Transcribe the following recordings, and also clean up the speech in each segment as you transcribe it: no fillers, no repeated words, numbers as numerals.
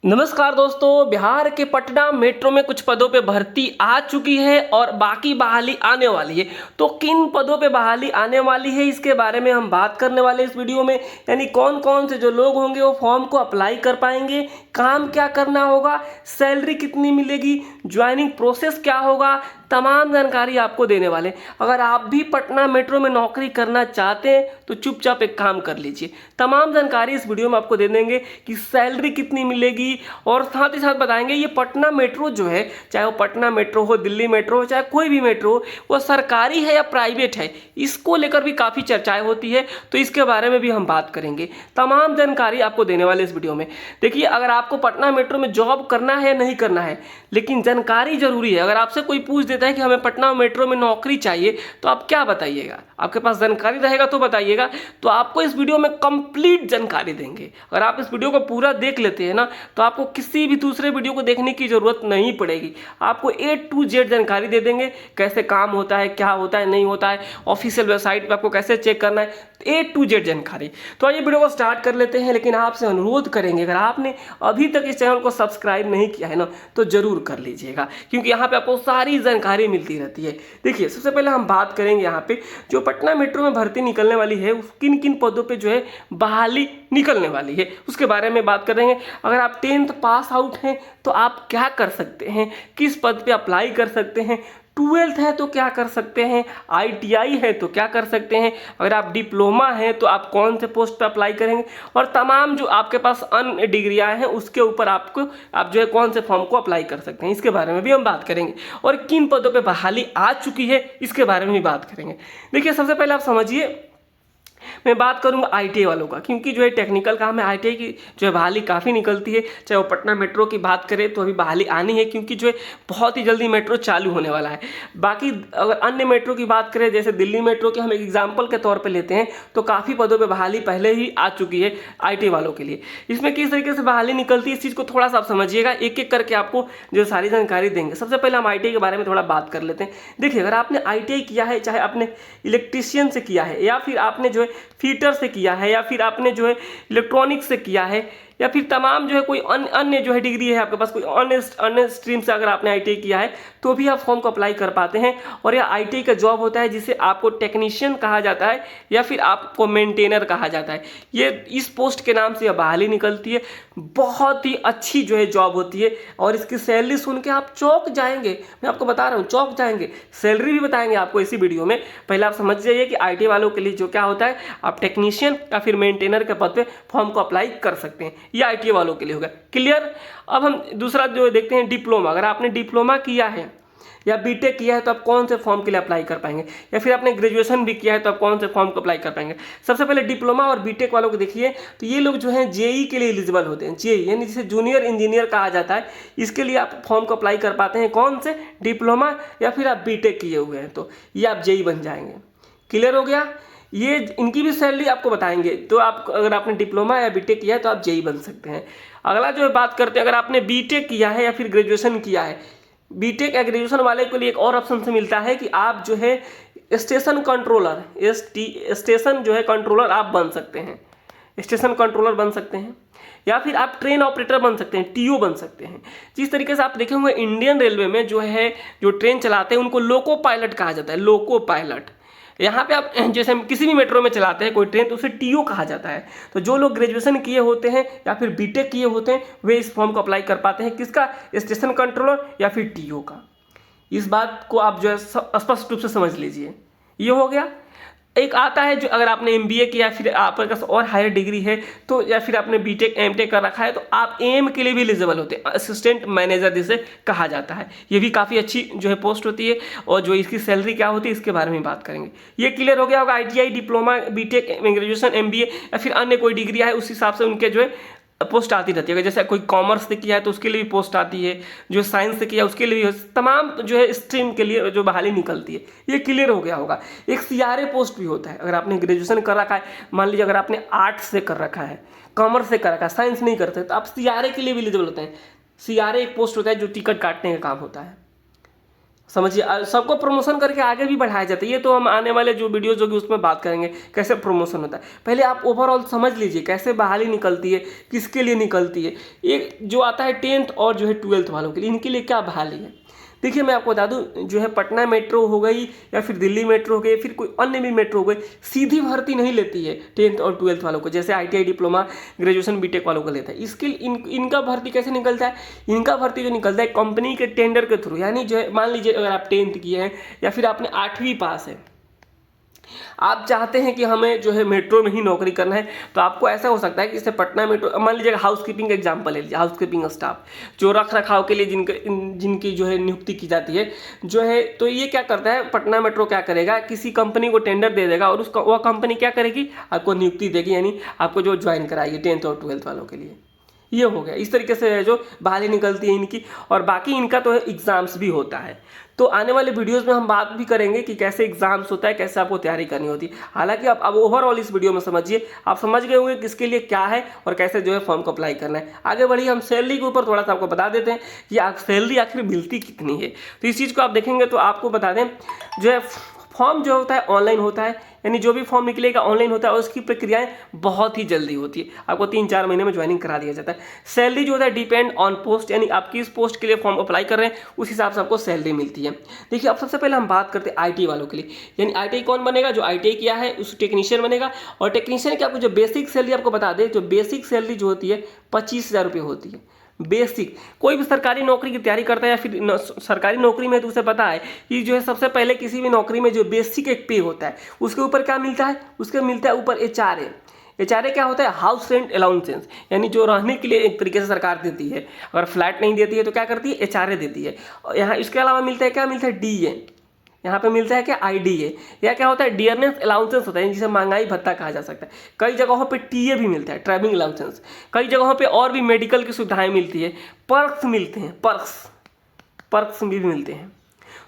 नमस्कार दोस्तों, बिहार के पटना मेट्रो में कुछ पदों पे भर्ती आ चुकी है और बाकी बहाली आने वाली है। तो किन पदों पे बहाली आने वाली है इसके बारे में हम बात करने वाले हैं इस वीडियो में। यानी कौन कौन से जो लोग होंगे वो फॉर्म को अप्लाई कर पाएंगे, काम क्या करना होगा, सैलरी कितनी मिलेगी, ज्वाइनिंग प्रोसेस क्या होगा, तमाम जानकारी आपको देने वाले। अगर आप भी पटना मेट्रो में नौकरी करना चाहते हैं तो चुपचाप एक काम कर लीजिए। तमाम जानकारी इस वीडियो में आपको दे देंगे कि सैलरी कितनी मिलेगी और साथ ही साथ बताएंगे ये पटना मेट्रो जो है, चाहे वो पटना मेट्रो हो, दिल्ली मेट्रो हो, चाहे कोई भी मेट्रो हो, वो सरकारी है या प्राइवेट है, इसको लेकर भी काफ़ी चर्चाएं होती है। तो इसके बारे में भी हम बात करेंगे। तमाम जानकारी आपको देने वाले इस वीडियो में। देखिए, अगर आपको पटना मेट्रो में जॉब करना है नहीं करना है, लेकिन जानकारी जरूरी है। अगर आपसे कोई पूछ देता है कि हमें पटना मेट्रो में नौकरी चाहिए, तो आप क्या बताइएगा? आपके पास जानकारी रहेगा तो बताइएगा। तो आपको इस वीडियो में कंप्लीट जानकारी देंगे। अगर आप इस वीडियो को पूरा देख लेते हैं ना, तो आपको किसी भी दूसरे वीडियो को देखने की जरूरत नहीं पड़ेगी। आपको A to Z जानकारी दे देंगे, कैसे काम होता है, क्या होता है, नहीं होता है, ऑफिशियल वेबसाइट पे आपको कैसे चेक करना है, A to Z जानकारी। तो आइए वीडियो को स्टार्ट कर लेते हैं। लेकिन आपसे अनुरोध करेंगे, अगर आपने अभी तक इस चैनल को सब्सक्राइब नहीं किया है ना, तो जरूर कर लीजिएगा, क्योंकि यहाँ पे आपको सारी जानकारी मिलती रहती है। देखिए, सबसे पहले हम बात करेंगे यहाँ पे जो पटना मेट्रो में भर्ती निकलने वाली है, किन किन पदों पे जो है बहाली निकलने वाली है, उसके बारे में बात करेंगे। अगर आप 10th पास आउट हैं तो आप क्या कर सकते हैं, किस पद पे अप्लाई कर सकते हैं, 12th है तो क्या कर सकते हैं, ITI है तो क्या कर सकते हैं, अगर आप डिप्लोमा हैं तो आप कौन से पोस्ट पे अप्लाई करेंगे, और तमाम जो आपके पास अन्य डिग्रियां हैं उसके ऊपर आप जो है कौन से फॉर्म को अप्लाई कर सकते हैं, इसके बारे में भी हम बात करेंगे। और किन पदों पे बहाली आ चुकी है इसके बारे में भी बात करेंगे। देखिए, सबसे पहले आप समझिए, मैं बात करूंगा ITI वालों का, क्योंकि जो है टेक्निकल काम है, ITI की जो है बहाली काफ़ी निकलती है। चाहे वो पटना मेट्रो की बात करें तो अभी बहाली आनी है, क्योंकि जो है बहुत ही जल्दी मेट्रो चालू होने वाला है। बाकी अगर अन्य मेट्रो की बात करें, जैसे दिल्ली मेट्रो की हम एक एग्जाम्पल के तौर पर लेते हैं, तो काफ़ी पदों पर बहाली पहले ही आ चुकी है ITI वालों के लिए। इसमें किस तरीके से बहाली निकलती है, इस चीज़ को थोड़ा सा आप समझिएगा, एक एक करके आपको जो सारी जानकारी देंगे। सबसे पहले हम ITI के बारे में थोड़ा बात कर लेते हैं। देखिए, अगर आपने ITI किया है, चाहे आपने इलेक्ट्रीशियन से किया है, या फिर आपने जो है फीटर से किया है, या फिर आपने जो है इलेक्ट्रॉनिक्स से किया है, या फिर तमाम जो है कोई अन्य जो है डिग्री है आपके पास, कोई अन्य स्ट्रीम से अगर आपने ITI किया है, तो भी आप फॉर्म को अप्लाई कर पाते हैं। और यह ITI का जॉब होता है जिसे आपको टेक्नीशियन कहा जाता है, या फिर आपको मेंटेनर कहा जाता है। ये इस पोस्ट के नाम से बहाली निकलती है। बहुत ही अच्छी जो है जॉब होती है, और इसकी सैलरी सुन के आप चौंक जाएंगे। मैं आपको बता रहा हूँ, चौंक जाएंगे। सैलरी भी बताएंगे आपको इसी वीडियो में। पहले आप समझ जाइए कि ITI वालों के लिए जो क्या होता है, आप टेक्नीशियन या फिर मेंटेनर के पद पे फॉर्म को अप्लाई कर सकते हैं। ये ITI वालों के लिए होगा। क्लियर? अब हम दूसरा जो देखते हैं, डिप्लोमा। अगर आपने डिप्लोमा किया है या बीटेक किया है तो आप कौन से फॉर्म के लिए अप्लाई कर पाएंगे, या फिर आपने ग्रेजुएशन भी किया है तो आप कौन से फॉर्म को अप्लाई कर पाएंगे। सबसे पहले डिप्लोमा और बीटेक वालों को देखिए, तो ये लोग जो हैं JEE के लिए एलिजिबल होते हैं। JEE यानी जिसे जूनियर इंजीनियर कहा जाता है, इसके लिए आप फॉर्म को अप्लाई कर पाते हैं। कौन से? डिप्लोमा, या फिर आप बीटेक किए हुए हैं तो ये आप JEE बन जाएंगे। क्लियर हो गया? ये इनकी भी सैलरी आपको बताएंगे। तो आप अगर आपने डिप्लोमा या बीटेक किया है तो आप JEE बन सकते हैं। अगला जो है बात करते हैं, अगर आपने बीटेक किया है या फिर ग्रेजुएशन किया है, बीटेक या ग्रेजुएशन वाले के लिए एक और ऑप्शन से मिलता है कि आप जो है स्टेशन कंट्रोलर, स्टेशन जो है कंट्रोलर आप बन सकते हैं। स्टेशन कंट्रोलर बन सकते हैं, या फिर आप ट्रेन ऑपरेटर बन सकते हैं, TO बन सकते हैं। जिस तरीके से आप देखे होंगे इंडियन रेलवे में जो है जो ट्रेन चलाते हैं उनको लोको पायलट कहा जाता है। Loco pilot. यहाँ पे आप जैसे हम किसी भी मेट्रो में चलाते हैं कोई ट्रेन, तो उसे TO कहा जाता है। तो जो लोग ग्रेजुएशन किए होते हैं या फिर बीटेक किए होते हैं, वे इस फॉर्म को अप्लाई कर पाते हैं। किसका? स्टेशन कंट्रोलर या फिर TO का। इस बात को आप जो है स्पष्ट रूप से समझ लीजिए। ये हो गया। एक आता है जो अगर आपने MBA किया, फिर आपके पास और हायर डिग्री है, तो या फिर आपने बीटेक MTech कर रखा है, तो आप AM के लिए भी एलिजिबल होते हैं। असिस्टेंट मैनेजर जिसे कहा जाता है, ये भी काफ़ी अच्छी जो है पोस्ट होती है। और जो इसकी सैलरी क्या होती है इसके बारे में बात करेंगे। ये क्लियर हो गया होगा। ITI, diploma, B Tech, graduation, MBA या फिर अन्य कोई डिग्री है, उस हिसाब से उनके जो है पोस्ट आती रहती है। जैसे कोई कॉमर्स से किया है तो उसके लिए भी पोस्ट आती है, जो साइंस से किया है उसके लिए भी, तमाम जो है स्ट्रीम के लिए जो बहाली निकलती है। ये क्लियर हो गया होगा। एक CRA पोस्ट भी होता है। अगर आपने ग्रेजुएशन कर रखा है, मान लीजिए अगर आपने आर्ट्स से कर रखा है, कॉमर्स से कर रखा है, साइंस नहीं करते, तो आप CRA के लिए भी एलिजिबल होते हैं। CRA एक पोस्ट होता है जो टिकट काटने का काम होता है। समझिए सबको प्रमोशन करके आगे भी बढ़ाया जाता है। ये तो हम आने वाले जो वीडियोज होगी उसमें बात करेंगे कैसे प्रमोशन होता है। पहले आप ओवरऑल समझ लीजिए कैसे बहाली निकलती है, किसके लिए निकलती है। एक जो आता है 10th और जो है 12th वालों के लिए, इनके लिए क्या बहाली है। देखिए मैं आपको बता दूं, जो है पटना मेट्रो हो गई या फिर दिल्ली मेट्रो हो गई, फिर कोई अन्य भी मेट्रो हो गई, सीधी भर्ती नहीं लेती है 10th और 12th वालों को, जैसे ITI डिप्लोमा ग्रेजुएशन बीटेक वालों को लेता है। इसके इनका भर्ती कैसे निकलता है, इनका भर्ती जो निकलता है कंपनी के टेंडर के थ्रू। यानी जो है मान लीजिए अगर आप 10th किए हैं या फिर आपने 8वीं पास है, आप चाहते हैं कि हमें जो है मेट्रो में ही नौकरी करना है, तो आपको ऐसा हो सकता है कि जैसे पटना मेट्रो, मान लीजिए हाउसकीपिंग एग्जाम्पल ले लीजिए, हाउसकीपिंग स्टाफ जो रख रखाव के लिए जिनकी जो है नियुक्ति की जाती है जो है, तो ये क्या करता है पटना मेट्रो, क्या करेगा किसी कंपनी को टेंडर दे देगा और उसका वह कंपनी क्या करेगी, आपको नियुक्ति देगी, यानी आपको जो ज्वाइन कराएगी 10th और 12th वालों के लिए। ये हो गया, इस तरीके से जो बहाली निकलती है इनकी। और बाकी इनका तो एग्जाम्स भी होता है, तो आने वाले वीडियोस में हम बात भी करेंगे कि कैसे एग्जाम्स होता है, कैसे आपको तैयारी करनी होती है। हालांकि आप अब ओवरऑल इस वीडियो में समझिए, आप समझ गए होंगे किसके लिए क्या है और कैसे जो है फॉर्म को अप्लाई करना है। आगे बढ़िए, हम सैलरी के ऊपर थोड़ा सा आपको बता देते हैं कि सैलरी आखिर मिलती कितनी है। तो इस चीज़ को आप देखेंगे तो आपको बता दें, जो है फॉर्म जो होता है ऑनलाइन होता है, यानी जो भी फॉर्म निकलेगा ऑनलाइन होता है और उसकी प्रक्रियाएं बहुत ही जल्दी होती है। आपको 3-4 महीने में ज्वाइनिंग करा दिया जाता है। सैलरी जो होता है डिपेंड ऑन पोस्ट, यानी आप किस पोस्ट के लिए फॉर्म अप्लाई कर रहे हैं उस हिसाब से आपको सैलरी मिलती है। देखिए अब सबसे पहले हम बात करते हैं ITI वालों के लिए, यानी ITI कौन बनेगा, जो ITI किया है उस टेक्नीशियन बनेगा। और टेक्नीशियन की आपको जो बेसिक सैलरी आपको बता दें, जो बेसिक सैलरी जो होती है 25,000 रुपये होती है। बेसिक कोई भी सरकारी नौकरी की तैयारी करता है या फिर सरकारी नौकरी में, तो उसे पता है कि जो है सबसे पहले किसी भी नौकरी में जो बेसिक एक पे होता है उसके ऊपर क्या मिलता है, उसके मिलता है ऊपर HRA क्या होता है, हाउस रेंट अलाउंसेंस, यानी जो रहने के लिए एक तरीके से सरकार देती है। अगर फ्लैट नहीं देती है तो क्या करती है, HRA देती है। और यहाँ इसके अलावा मिलता है क्या, मिलता है DA, यहाँ पे मिलता है क्या, IDA। या क्या होता है, डियरनेस अलाउंसेंस होता है, जिसे महंगाई भत्ता कहा जा सकता है। कई जगहों पे TA भी मिलता है, ट्रैवलिंग अलाउंसेंस। कई जगहों पे और भी मेडिकल की सुविधाएं मिलती है, पर्क्स मिलते हैं, पर्क्स भी मिलते हैं।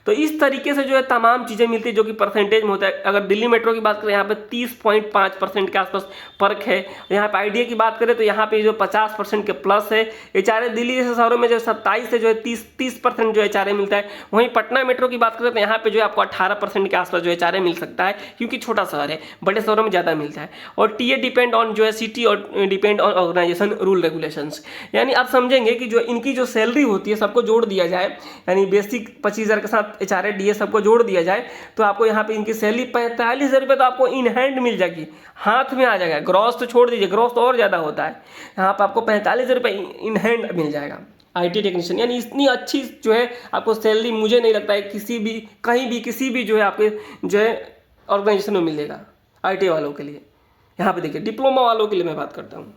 तो इस तरीके से जो है तमाम चीज़ें मिलती है जो कि परसेंटेज में होता है। अगर दिल्ली मेट्रो की बात करें यहाँ पे 30.5% के आसपास फर्क है। यहाँ पे IDA की बात करें तो यहाँ पे जो 50% के प्लस है। HRA दिल्ली जैसे शहरों में जो 27 से जो है 30% जो HRA मिलता है। वहीं पटना मेट्रो की बात करें तो यहाँ पे जो है आपको 18% के आसपास जो HRA मिल सकता है, क्योंकि छोटा शहर है, बड़े शहरों में ज़्यादा मिलता है। और TA डिपेंड ऑन जो है सिटी और depend on organisation rule regulations. यानी आप समझेंगे कि जो इनकी जो सैलरी होती है सबको जोड़ दिया जाए, यानी बेसिक 25,000 के साथ HRA DA सबको जोड़ दिया जाए तो आपको यहाँ पे इनकी सैलरी 45,000 रुपये तो आपको इन हैंड मिल जाएगी, हाथ में आ जाएगा। ग्रॉस तो छोड़ दीजिए, ग्रॉस तो और ज़्यादा होता है, यहाँ पे आपको 45,000 रुपये इन हैंड मिल जाएगा IT टेक्नीशियन। यानी इतनी अच्छी जो है आपको सैलरी मुझे नहीं लगता है किसी भी कहीं भी किसी भी जो है आपके जो है ऑर्गेनाइजेशन में मिलेगा IT वालों के लिए। यहाँ पे देखिए डिप्लोमा वालों के लिए मैं बात करता हूँ,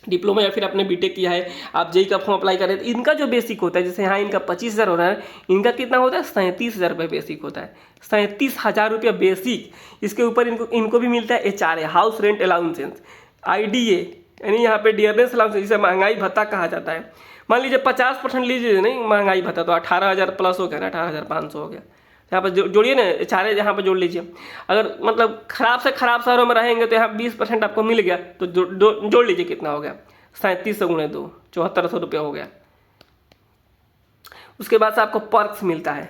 डिप्लोमा या फिर आपने बीटेक किया है, आप JEE का फॉर्म अप्लाई कर रहे हैं, इनका जो बेसिक होता है, जैसे यहाँ इनका 25,000 हो रहा है, इनका कितना होता है, 37,000 रुपये बेसिक होता है। 37,000 रुपये बेसिक। इसके ऊपर इनको भी मिलता है HRA, हाउस रेंट अलाउंसेंस, IDA, यानी यहाँ पे डियरनेस अलाउंसेंस, जिसे महंगाई भत्ता कहा जाता है। मान लीजिए 50% लीजिए नहीं महंगाई भत्ता, तो 18,000 प्लस हो गया ना, 18,500 हो गया। यहाँ पर जोड़िए ना, HRA यहाँ पर जोड़ लीजिए। अगर मतलब खराब से खराब शहरों में रहेंगे तो यहाँ 20% आपको मिल गया, तो जोड़ लीजिए कितना हो गया, 3700 × 2 7400 रुपये हो गया। उसके बाद से आपको पर्क्स मिलता है।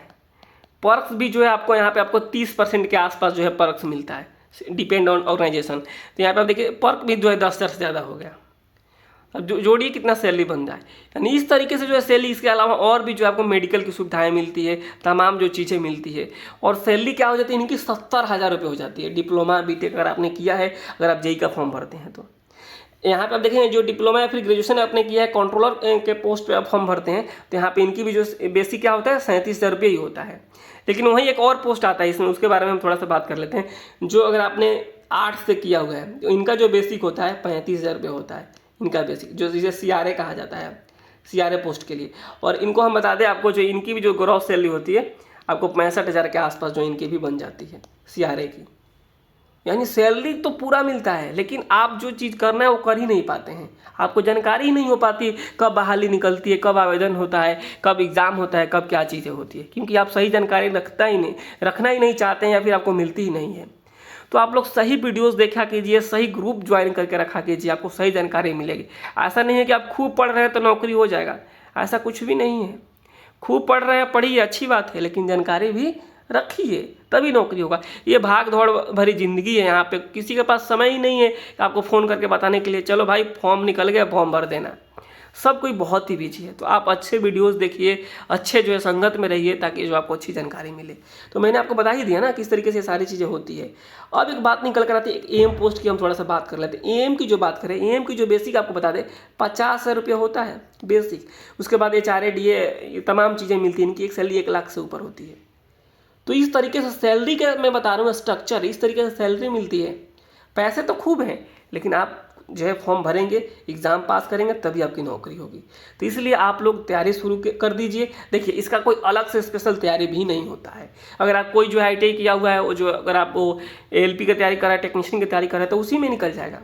पर्क्स भी जो है आपको यहाँ पे आपको 30% के आसपास जो है पर्क्स मिलता है, डिपेंड ऑन ऑर्गेनाइजेशन। तो यहाँ पे आप देखिए पर्क भी जो है 10,000 से ज़्यादा हो गया। अब जोड़िए कितना सैलरी बन जाए। यानी इस तरीके से जो है सैलरी, इसके अलावा और भी जो आपको मेडिकल की सुविधाएं मिलती है, तमाम जो चीज़ें मिलती है। और सैलरी क्या हो जाती है इनकी, 70,000 रुपये हो जाती है। डिप्लोमा बीटेक अगर आपने किया है, अगर आप JEE का फॉर्म भरते हैं तो यहाँ पे आप देखेंगे जो डिप्लोमा या फिर ग्रेजुएशन आपने किया है, कंट्रोलर के पोस्ट पे आप फॉर्म भरते हैं, तो यहाँ पे इनकी भी जो बेसिक क्या होता है 37,000 रुपये ही होता है। लेकिन वहीं एक और पोस्ट आता है इसमें, उसके बारे में हम थोड़ा सा बात कर लेते हैं। जो अगर आपने आर्ट्स से किया हुआ है तो इनका जो बेसिक होता है 35,000 रुपये होता है इनका बेसिक, जो जिसे CRA कहा जाता है, CRA पोस्ट के लिए। और इनको हम बता दें आपको, जो इनकी भी जो ग्रॉस सैलरी होती है आपको 65,000 के आसपास जो इनकी भी बन जाती है CRA की। यानी सैलरी तो पूरा मिलता है, लेकिन आप जो चीज़ करना है वो कर ही नहीं पाते हैं। आपको जानकारी ही नहीं हो पाती कब बहाली निकलती है, कब आवेदन होता है, कब एग्ज़ाम होता है, कब क्या चीज़ें होती है, क्योंकि आप सही जानकारी रखना ही नहीं चाहते हैं या फिर आपको मिलती ही नहीं है। तो आप लोग सही वीडियोस देखा कीजिए, सही ग्रुप ज्वाइन करके रखा कीजिए, आपको सही जानकारी मिलेगी। ऐसा नहीं है कि आप खूब पढ़ रहे हैं तो नौकरी हो जाएगा, ऐसा कुछ भी नहीं है। खूब पढ़ रहे हैं, पढ़िए, अच्छी बात है, लेकिन जानकारी भी रखिए, तभी नौकरी होगा। ये भाग दौड़ भरी ज़िंदगी है, यहाँ पे किसी के पास समय ही नहीं है कि आपको फ़ोन करके बताने के लिए चलो भाई फॉर्म निकल गया, फॉर्म भर देना। सब कोई बहुत ही बिजी है। तो आप अच्छे वीडियोस देखिए, अच्छे जो है संगत में रहिए, ताकि जो आपको अच्छी जानकारी मिले। तो मैंने आपको बता ही दिया ना किस तरीके से ये सारी चीज़ें होती है। अब एक बात निकल कर आती है, एएम पोस्ट की हम थोड़ा सा बात कर लेते हैं। एएम की जो बात करें, एएम की जो बेसिक आपको बता दें 50,000 रुपये होता है बेसिक। उसके बाद HRA DA ये तमाम चीज़ें मिलती हैं, इनकी एक सैलरी 1 लाख से ऊपर होती है। तो इस तरीके से सैलरी का मैं बता रहा हूँ स्ट्रक्चर, इस तरीके से सैलरी मिलती है। पैसे तो खूब हैं, लेकिन आप जो है फॉर्म भरेंगे, एग्ज़ाम पास करेंगे, तभी आपकी नौकरी होगी। तो इसलिए आप लोग तैयारी शुरू कर दीजिए। देखिए, इसका कोई अलग से स्पेशल तैयारी भी नहीं होता है। अगर आप कोई जो है ITI किया हुआ है, वो जो अगर आप वो ALP की तैयारी कर रहा है, टेक्नीशियन की तैयारी कर रहा है, तो उसी में निकल जाएगा।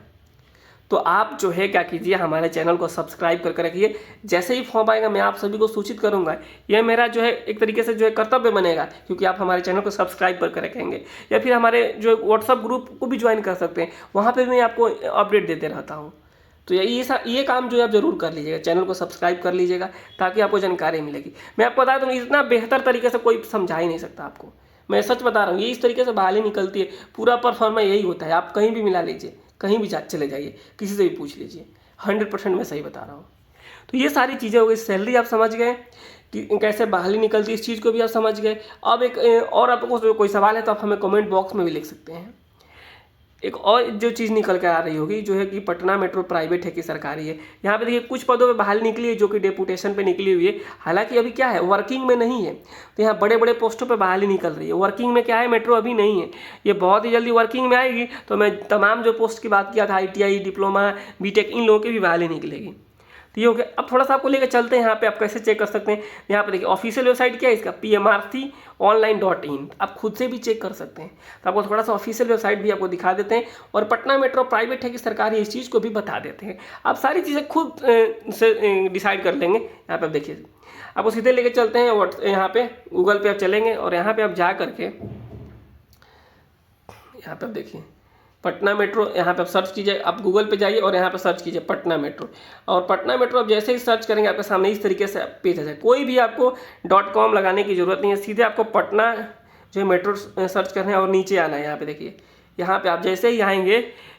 तो आप जो है क्या कीजिए, हमारे चैनल को सब्सक्राइब करके रखिए। जैसे ही फॉर्म आएगा मैं आप सभी को सूचित करूंगा। यह मेरा जो है एक तरीके से जो है कर्तव्य बनेगा, क्योंकि आप हमारे चैनल को सब्सक्राइब करके रखेंगे। या फिर हमारे जो व्हाट्सअप ग्रुप को भी ज्वाइन कर सकते हैं, वहाँ पर मैं आपको अपडेट देते रहता हूँ। तो ये काम जो है आप जरूर कर लीजिएगा, चैनल को सब्सक्राइब कर लीजिएगा, ताकि आपको जानकारी मिलेगी। मैं आपको बता दूँ, इतना बेहतर तरीके से कोई समझा ही नहीं सकता आपको। मैं सच बता रहा हूँ, ये इस तरीके से बहाली निकलती है। पूरा परफॉर्मा यही होता है। आप कहीं भी मिला लीजिए, कहीं भी चले जाइए, किसी से भी पूछ लीजिए, 100% मैं सही बता रहा हूँ। तो ये सारी चीज़ें हो गई। सैलरी आप समझ गए कि कैसे बहाली निकलती है, इस चीज़ को भी आप समझ गए। अब एक और आपको कोई सवाल है तो आप हमें कमेंट बॉक्स में भी लिख सकते हैं। एक और जो चीज़ निकल कर आ रही होगी, जो है कि पटना मेट्रो प्राइवेट है कि सरकारी है। यहाँ पे देखिए कुछ पदों पे बहाली निकली है, जो कि डेपुटेशन पे निकली हुई है। हालांकि अभी क्या है, वर्किंग में नहीं है। तो यहाँ बड़े बड़े पोस्टों पे बहाली निकल रही है। वर्किंग में क्या है, मेट्रो अभी नहीं है, ये बहुत ही जल्दी वर्किंग में आएगी। तो मैं तमाम जो पोस्ट की बात किया था, ITI, डिप्लोमा, BTech, इन लोगों की भी बहाली निकलेगी। तो ये हो गया। अब थोड़ा सा आपको लेकर चलते हैं, यहाँ पे आप कैसे चेक कर सकते हैं। यहाँ पे देखिए ऑफिशियल वेबसाइट क्या है इसका, PMRConline.in। आप खुद से भी चेक कर सकते हैं। तो आपको थोड़ा सा ऑफिशियल वेबसाइट भी आपको दिखा देते हैं, और पटना मेट्रो प्राइवेट है कि सरकारी, इस चीज़ को भी बता देते हैं। आप सारी चीज़ें खुद से डिसाइड कर लेंगे। यहाँ पे आप देखिए, आपको सीधे लेके चलते हैं यहाँ पे गूगल पे आप चलेंगे, और यहाँ पे आप जा करके यहाँ पे आप देखिए पटना मेट्रो, यहाँ पे आप सर्च कीजिए। आप गूगल पे जाइए और यहाँ पे सर्च कीजिए पटना मेट्रो। और पटना मेट्रो आप जैसे ही सर्च करेंगे, आपके सामने इस तरीके से पेज आ जाए। कोई भी आपको .com लगाने की ज़रूरत नहीं है, सीधे आपको पटना जो है मेट्रो सर्च करना है और नीचे आना है। यहाँ पे देखिए, यहाँ पे आप जैसे ही आएंगे,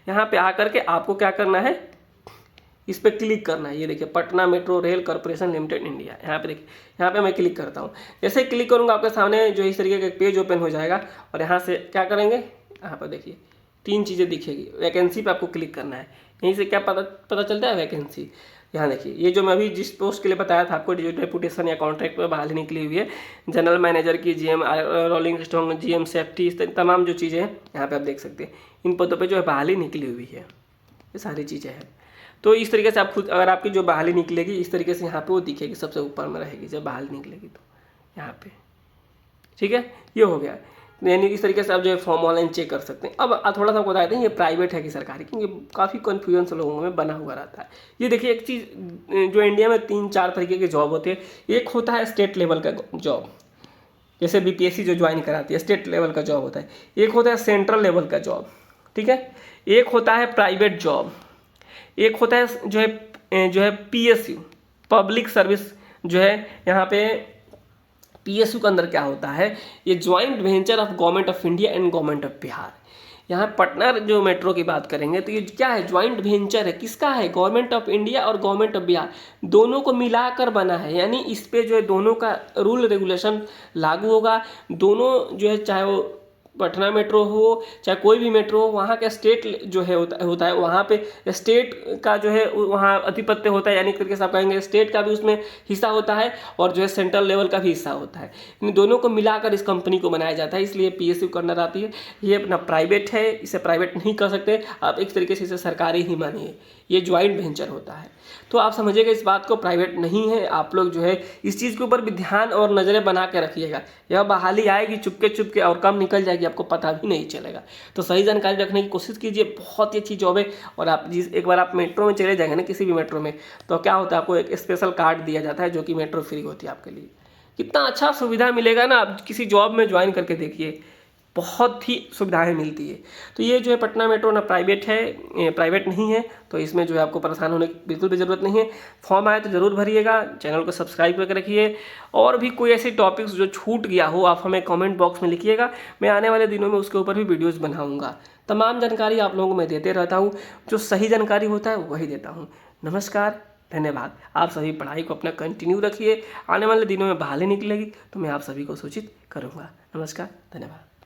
यहाँ पे आकर के आपको क्या करना है, इस पर क्लिक करना है। ये देखिए, Patna metro rail corporation limited India. यहाँ पे देखिए, यहाँ पे मैं क्लिक करता हूँ। जैसे ही क्लिक करूँगा, आपके सामने जो इस तरीके का एक पेज ओपन हो जाएगा, और यहाँ से क्या करेंगे, यहाँ पर देखिए 3 चीज़ें दिखेगी। वैकेंसी पे आपको क्लिक करना है। यहीं से क्या पता चलता है, वैकेंसी। यहाँ देखिए, ये जो मैं अभी जिस पोस्ट के लिए बताया था आपको, जो डेपुटेशन या कॉन्ट्रैक्ट पर बहाली निकली हुई है, जनरल मैनेजर की, GM rolling stock, GM safety, इस तमाम जो चीज़ें हैं यहाँ पे आप देख सकते हैं। इन पदों पे जो है बहाली निकली हुई है, ये सारी चीज़ें हैं। तो इस तरीके से आप खुद, अगर आपकी जो बहाली निकलेगी, इस तरीके से यहाँ पे वो दिखेगी, सबसे ऊपर में रहेगी जब बहाली निकलेगी, तो यहाँ पे ठीक है। ये हो गया, यानी इस तरीके से आप जो है फॉर्म ऑनलाइन चेक कर सकते हैं। अब थोड़ा सा आपको बता देते हैं, ये प्राइवेट है कि सरकारी, क्योंकि काफ़ी कन्फ्यूजन लोगों में बना हुआ रहता है। ये देखिए, एक चीज़ जो इंडिया में 3-4 तरीके के जॉब होते हैं। एक होता है स्टेट लेवल का जॉब, जैसे BPSC जो ज्वाइन कराती है, स्टेट लेवल का जॉब होता है। एक होता है सेंट्रल लेवल का जॉब, ठीक है। एक होता है प्राइवेट जॉब। एक होता है जो है PSU, पब्लिक सर्विस, जो है यहाँ पे PSU के अंदर क्या होता है, ये joint venture of government of India and government of Bihar. यहाँ पटना जो मेट्रो की बात करेंगे तो ये क्या है, ज्वाइंट वेंचर है। किसका है, गवर्नमेंट ऑफ इंडिया और गवर्नमेंट ऑफ बिहार, दोनों को मिलाकर बना है। यानी इस पे जो है दोनों का रूल रेगुलेशन लागू होगा। दोनों जो है, चाहे वो पटना मेट्रो हो चाहे कोई भी मेट्रो हो, वहाँ का स्टेट जो है होता है, वहाँ पे स्टेट का जो है वहाँ आधिपत्य होता है। यानी एक तरीके से आप कहेंगे स्टेट का भी उसमें हिस्सा होता है, और जो है सेंट्रल लेवल का भी हिस्सा होता है। इन दोनों को मिलाकर इस कंपनी को बनाया जाता है, इसलिए PSU करना आती है। ये अपना प्राइवेट है, इसे प्राइवेट नहीं कर सकते आप, एक तरीके से इसे सरकारी ही मानिए। ये ज्वाइंट वेंचर होता है। तो आप समझिएगा इस बात को, प्राइवेट नहीं है। आप लोग जो है इस चीज़ के ऊपर भी ध्यान और नज़रें बना के रखिएगा। यह बहाली आएगी चुपके चुपके और कम निकल जाएगी, आपको पता भी नहीं चलेगा। तो सही जानकारी रखने की कोशिश कीजिए, बहुत ही अच्छी जॉब है। और आप एक बार आप मेट्रो में चले जाएंगे ना, किसी भी मेट्रो में, तो क्या होता है, आपको एक स्पेशल कार्ड दिया जाता है, जो कि मेट्रो फ्री होती है आपके लिए। कितना अच्छा सुविधा मिलेगा ना, आप किसी जॉब में ज्वाइन करके देखिए, बहुत ही सुविधाएं मिलती है। तो ये जो है पटना मेट्रो ना प्राइवेट है, प्राइवेट नहीं है, तो इसमें जो है आपको परेशान होने की बिल्कुल भी ज़रूरत नहीं है। फॉर्म आए तो ज़रूर भरिएगा, चैनल को सब्सक्राइब करके रखिए। और भी कोई ऐसे टॉपिक्स जो छूट गया हो आप हमें कमेंट बॉक्स में लिखिएगा, मैं आने वाले दिनों में उसके ऊपर भी वीडियोज़ बनाऊँगा। तमाम जानकारी आप लोगों को मैं देते रहता हूँ, जो सही जानकारी होता है वही देता हूँ। नमस्कार, धन्यवाद। आप सभी पढ़ाई को अपना कंटिन्यू रखिए, आने वाले दिनों में बहाली निकलेगी तो मैं आप सभी को सूचित करूँगा। नमस्कार, धन्यवाद।